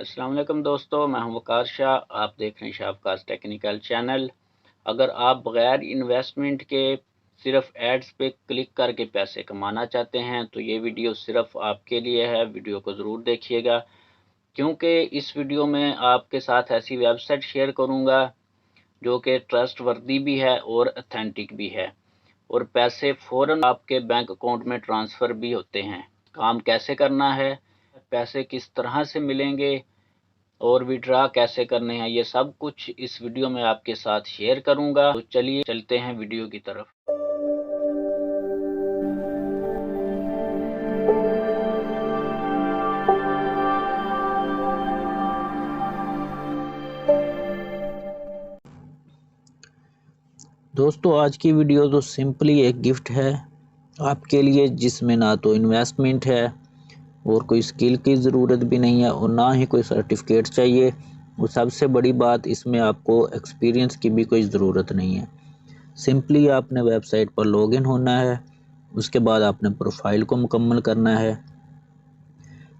अस्सलाम वालेकुम दोस्तों, मैं हूं वकार शाह। आप देख रहे हैं शाहवकास टेक्निकल चैनल। अगर आप बगैर इन्वेस्टमेंट के सिर्फ एड्स पे क्लिक करके पैसे कमाना चाहते हैं तो ये वीडियो सिर्फ आपके लिए है। वीडियो को ज़रूर देखिएगा, क्योंकि इस वीडियो में आपके साथ ऐसी वेबसाइट शेयर करूंगा जो कि ट्रस्ट वर्दी भी है और अथेंटिक भी है, और पैसे फ़ौरन आपके बैंक अकाउंट में ट्रांसफ़र भी होते हैं। काम कैसे करना है, पैसे किस तरह से मिलेंगे और विड्रा कैसे करने हैं, ये सब कुछ इस वीडियो में आपके साथ शेयर करूंगा। तो चलिए चलते हैं वीडियो की तरफ। दोस्तों, आज की वीडियो तो सिंपली एक गिफ्ट है आपके लिए, जिसमें ना तो इन्वेस्टमेंट है और कोई स्किल की ज़रूरत भी नहीं है और ना ही कोई सर्टिफिकेट चाहिए। और सबसे बड़ी बात, इसमें आपको एक्सपीरियंस की भी कोई ज़रूरत नहीं है। सिंपली आपने वेबसाइट पर लॉगिन होना है, उसके बाद आपने प्रोफाइल को मुकम्मल करना है,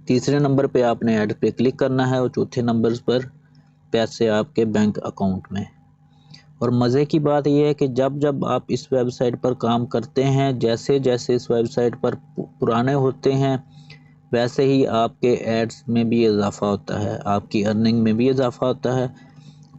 तीसरे नंबर पे आपने ऐड पे क्लिक करना है और चौथे नंबर पर पैसे आपके बैंक अकाउंट में। और मज़े की बात यह है कि जब जब आप इस वेबसाइट पर काम करते हैं, जैसे जैसे इस वेबसाइट पर पुराने होते हैं, वैसे ही आपके एड्स में भी इजाफ़ा होता है, आपकी अर्निंग में भी इजाफ़ा होता है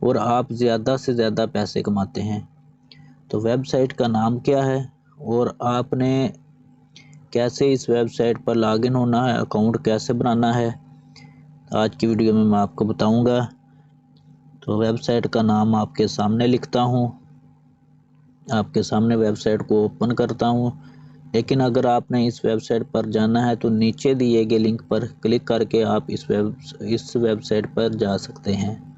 और आप ज़्यादा से ज़्यादा पैसे कमाते हैं। तो वेबसाइट का नाम क्या है और आपने कैसे इस वेबसाइट पर लॉगिन होना है, अकाउंट कैसे बनाना है, आज की वीडियो में मैं आपको बताऊंगा। तो वेबसाइट का नाम आपके सामने लिखता हूँ, आपके सामने वेबसाइट को ओपन करता हूँ। लेकिन अगर आपने इस वेबसाइट पर जाना है तो नीचे दिए गए लिंक पर क्लिक करके आप इस वेबसाइट पर जा सकते हैं।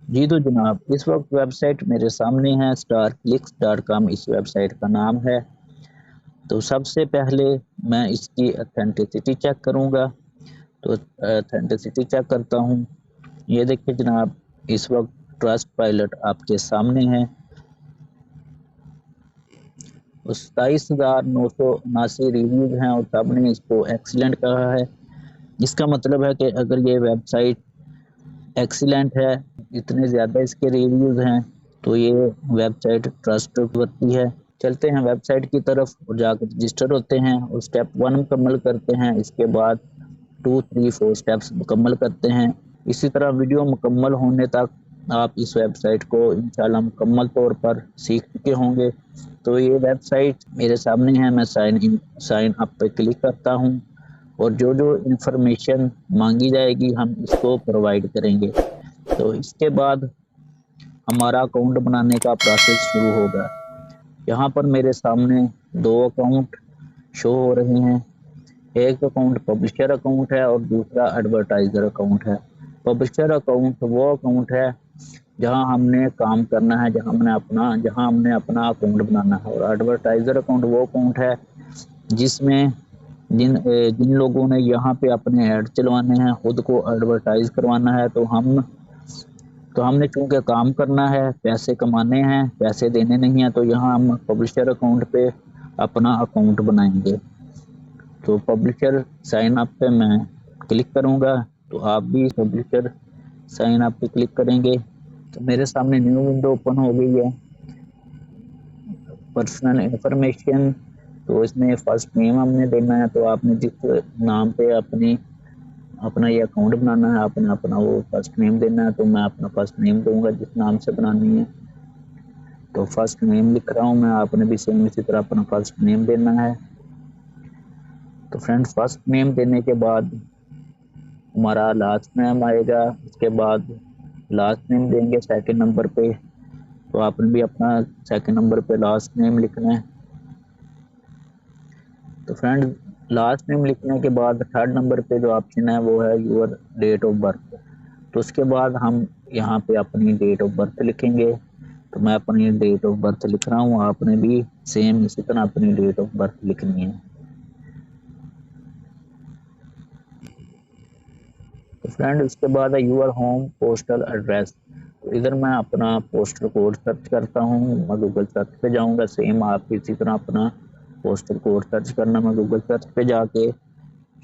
जी तो जनाब, इस वक्त वेबसाइट मेरे सामने है, starclicks.com इस वेबसाइट का नाम है। तो सबसे पहले मैं इसकी अथेंटिसिटी चेक करूँगा। तो अथेंटिसिटी चेक करता हूँ। ये देखिए जनाब, इस वक्त ट्रस्ट पायलट आपके सामने है। 27,979 रिव्यूज हैं और सबने इसको एक्सीलेंट कहा है। इसका मतलब है कि अगर ये वेबसाइट एक्सीलेंट है, इतने ज़्यादा इसके रिव्यूज हैं, तो ये वेबसाइट ट्रस्ट वर्दी है। चलते हैं वेबसाइट की तरफ और जाकर रजिस्टर होते हैं और स्टेप 1 मुकम्मल करते हैं। इसके बाद 2, 3, 4 स्टेप्स मुकम्मल करते हैं। इसी तरह वीडियो मुकम्मल होने तक आप इस वेबसाइट को इंशाल्लाह मुकम्मल तौर पर सीख चुके होंगे। तो ये वेबसाइट मेरे सामने है, मैं साइन अप पे क्लिक करता हूँ और जो जो इंफॉर्मेशन मांगी जाएगी हम इसको प्रोवाइड करेंगे। तो इसके बाद हमारा अकाउंट बनाने का प्रोसेस शुरू होगा। यहाँ पर मेरे सामने 2 अकाउंट शो हो रहे हैं। एक अकाउंट पब्लिशर अकाउंट है और दूसरा एडवर्टाइज़र अकाउंट है। पब्लिशर अकाउंट वो अकाउंट है जहां हमने काम करना है, जहां हमने अपना अकाउंट बनाना है। और एडवर्टाइज़र अकाउंट वो अकाउंट है जिसमें जिन लोगों ने यहाँ पे अपने ऐड चलवाने हैं, खुद को एडवर्टाइज करवाना है। तो हमने चूँकि काम करना है, पैसे कमाने हैं, पैसे देने नहीं हैं, तो यहाँ हम पब्लिशर अकाउंट पे अपना अकाउंट बनाएंगे। तो पब्लिशर साइन अप पे मैं क्लिक करूँगा, तो आप भी पब्लिशर साइन अप पे क्लिक करेंगे। तो मेरे सामने न्यू विंडो ओपन हो गई है। पर्सनल इंफॉर्मेशन, तो इसमें फर्स्ट नेम हमने देना है। तो आपने जिस नाम पे अपना ये अकाउंट बनाना है, आपने अपना वो फर्स्ट नेम देना है। तो मैं अपना फर्स्ट नेम दूंगा जिस नाम से बनानी है। तो फर्स्ट नेम लिख रहा हूँ मैं, आपने भी सेम इसी तरह अपना फर्स्ट नेम देना है। तो फ्रेंड्स, फर्स्ट नेम देने के बाद हमारा लास्ट नेम आएगा। उसके बाद लास्ट नेम देंगे सेकंड नंबर पे। तो आपने भी अपना सेकंड नंबर पे लास्ट नेम लिखना है। तो फ्रेंड, लास्ट नेम लिखने के बाद थर्ड नंबर पे जो ऑप्शन है वो है योर डेट ऑफ बर्थ। तो उसके बाद हम यहाँ पे अपनी डेट ऑफ बर्थ लिखेंगे। तो मैं अपनी डेट ऑफ बर्थ लिख रहा हूँ, आपने भी सेम इसी तरह अपनी डेट ऑफ बर्थ लिखनी है। तो फ्रेंड, उसके बाद है यूर होम पोस्टल एड्रेस। तो इधर मैं अपना पोस्टल कोड सर्च करता हूँ। मैं गूगल सर्च पे जाऊँगा, सेम आप इसी तरह अपना पोस्टल कोड सर्च करना। मैं गूगल सर्च पे जाके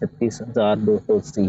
36,280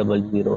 00.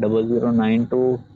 0092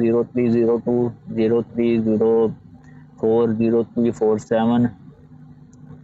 0302 0304 0347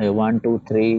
1 2 3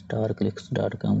starclicks.com،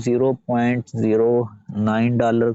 $0.09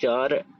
4